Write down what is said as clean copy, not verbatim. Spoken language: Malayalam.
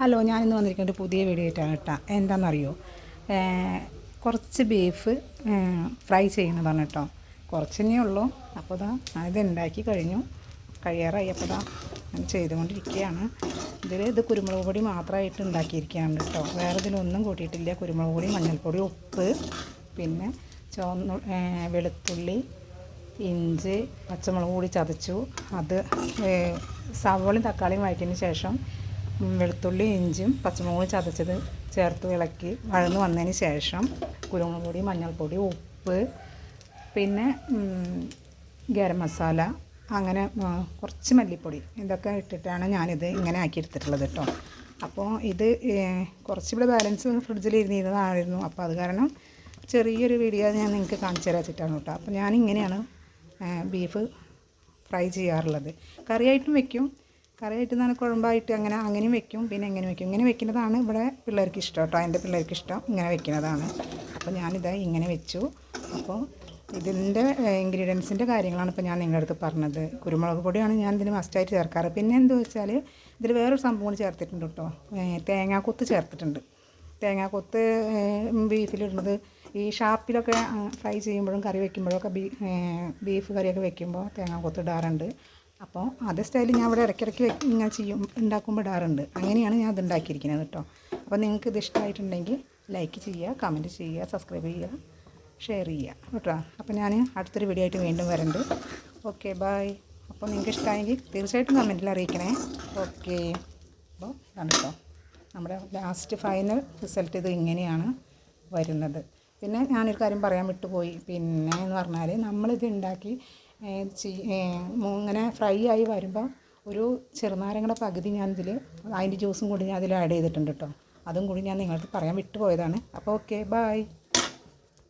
ഹലോ, ഞാനിന്ന് വന്നിരിക്കുന്നത് പുതിയ വീഡിയോ ആയിട്ടാണ് കേട്ടോ. എന്താണെന്നറിയോ, കുറച്ച് ബീഫ് ഫ്രൈ ചെയ്യുന്നതാണ് കേട്ടോ. കുറച്ചേ ഉള്ളൂ. അപ്പോൾ ഇത് ഉണ്ടാക്കി കഴിഞ്ഞു, കഴിയാറായി. അപ്പോൾ ഞാൻ ചെയ്തുകൊണ്ടിരിക്കുകയാണ്. ഇത് കുരുമുളക് പൊടി മാത്രമായിട്ട് ഉണ്ടാക്കിയിരിക്കുകയാണ് കേട്ടോ. വേറെ ഇതിലൊന്നും കൂട്ടിയിട്ടില്ല. കുരുമുളക് പൊടി, മഞ്ഞൾപ്പൊടി, ഉപ്പ്, പിന്നെ വെളുത്തുള്ളി, ഇഞ്ചി, പച്ചമുളക് കൂടി ചതച്ചു. അത് സവോളയും തക്കാളിയും വഴറ്റിയതിന് ശേഷം വെളുത്തുള്ളി, ഇഞ്ചിയും പച്ചമുളക് ചതച്ചത് ചേർത്ത് ഇളക്കി വഴന്ന് വന്നതിന് ശേഷം കുരുമുളക് പൊടി, മഞ്ഞൾപ്പൊടി, ഉപ്പ്, പിന്നെ ഗരം മസാല, അങ്ങനെ കുറച്ച് മല്ലിപ്പൊടി, ഇതൊക്കെ ഇട്ടിട്ടാണ് ഞാനിത് ഇങ്ങനെ ആക്കിയെടുത്തിട്ടുള്ളത് കേട്ടോ. അപ്പോൾ ഇത് കുറച്ചിവിടെ ബാലൻസ് ഫ്രിഡ്ജിൽ ഇരുന്നതായിരുന്നു. അപ്പോൾ അത് കാരണം ചെറിയൊരു വീഡിയോ ഞാൻ നിങ്ങൾക്ക് കാണിച്ചു തരാൻ വെച്ചിട്ടാണ് കേട്ടോ. അപ്പോൾ ഞാനിങ്ങനെയാണ് ബീഫ് ഫ്രൈ ചെയ്യാറുള്ളത്. കറിയായിട്ടും വെക്കും, കറിയായിട്ട് ഞാൻ കുഴമ്പായിട്ട് അങ്ങനെയും വെക്കും, പിന്നെ എങ്ങനെ വെക്കും. ഇങ്ങനെ വെക്കുന്നതാണ് ഇവിടെ പിള്ളേർക്ക് ഇഷ്ടം കേട്ടോ. എൻ്റെ പിള്ളേർക്ക് ഇഷ്ടം ഇങ്ങനെ വെക്കുന്നതാണ്. അപ്പോൾ ഞാനിത് ഇങ്ങനെ വെച്ചു. അപ്പോൾ ഇതിൻ്റെ ഇൻഗ്രീഡിയൻസിൻ്റെ കാര്യങ്ങളാണ് ഇപ്പോൾ ഞാൻ നിങ്ങളുടെ അടുത്ത് പറഞ്ഞത്. കുരുമുളക് പൊടിയാണ് ഞാൻ ഇതിന് മസ്റ്റായിട്ട് ചേർക്കാറ്. പിന്നെ എന്താ വെച്ചാൽ ഇതിൽ വേറൊരു സംഭവം കൂടി ചേർത്തിട്ടുണ്ട് കേട്ടോ. തേങ്ങാക്കൊത്ത് ചേർത്തിട്ടുണ്ട്. തേങ്ങാക്കൊത്ത് ബീഫിലിടുന്നത് ഈ ഷാപ്പിലൊക്കെ ഫ്രൈ ചെയ്യുമ്പോഴും കറി വയ്ക്കുമ്പോഴൊക്കെ ബീഫ് കറിയൊക്കെ വെക്കുമ്പോൾ തേങ്ങാക്കൊത്ത് ഇടാറുണ്ട്. അപ്പോൾ അതേ സ്റ്റൈലിൽ ഞാൻ ഇവിടെ ഇടയ്ക്കിടയ്ക്ക് ഇങ്ങനെ ഉണ്ടാക്കുമ്പോൾ ഇടാറുണ്ട്. അങ്ങനെയാണ് ഞാൻ ഇത് ഉണ്ടാക്കിയിരിക്കുന്നത് കേട്ടോ. അപ്പോൾ നിങ്ങൾക്ക് ഇത് ഇഷ്ടമായിട്ടുണ്ടെങ്കിൽ ലൈക്ക് ചെയ്യുക, കമൻറ്റ് ചെയ്യുക, സബ്സ്ക്രൈബ് ചെയ്യുക, ഷെയർ ചെയ്യുക കേട്ടോ. അപ്പോൾ ഞാൻ അടുത്തൊരു വീഡിയോ ആയിട്ട് വീണ്ടും വരുന്നുണ്ട്. Okay, bye. അപ്പോൾ നിങ്ങൾക്ക് ഇഷ്ടമായെങ്കിൽ തീർച്ചയായിട്ടും കമൻറ്റിൽ അറിയിക്കണേ. ഓക്കെ, അപ്പോൾ ഇതാണ് കേട്ടോ നമ്മുടെ ലാസ്റ്റ് ഫൈനൽ റിസൾട്ട്. ഇത് ഇങ്ങനെയാണ് വരുന്നത്. പിന്നെ ഞാനൊരു കാര്യം പറയാൻ വിട്ടുപോയി. പിന്നെ എന്ന് പറഞ്ഞാൽ നമ്മളിത് ഉണ്ടാക്കി ഇങ്ങനെ ഫ്രൈ ആയി വരുമ്പോൾ ഒരു ചെറുനാരങ്ങയുടെ പകുതി ഞാനിതിൽ അതിൻ്റെ ജ്യൂസും കൂടി ഞാൻ അതിൽ ആഡ് ചെയ്തിട്ടുണ്ട് കേട്ടോ. അതും കൂടി ഞാൻ നിങ്ങൾക്ക് പറയാൻ വിട്ടുപോയതാണ്. അപ്പോൾ ഓക്കെ, ബൈ.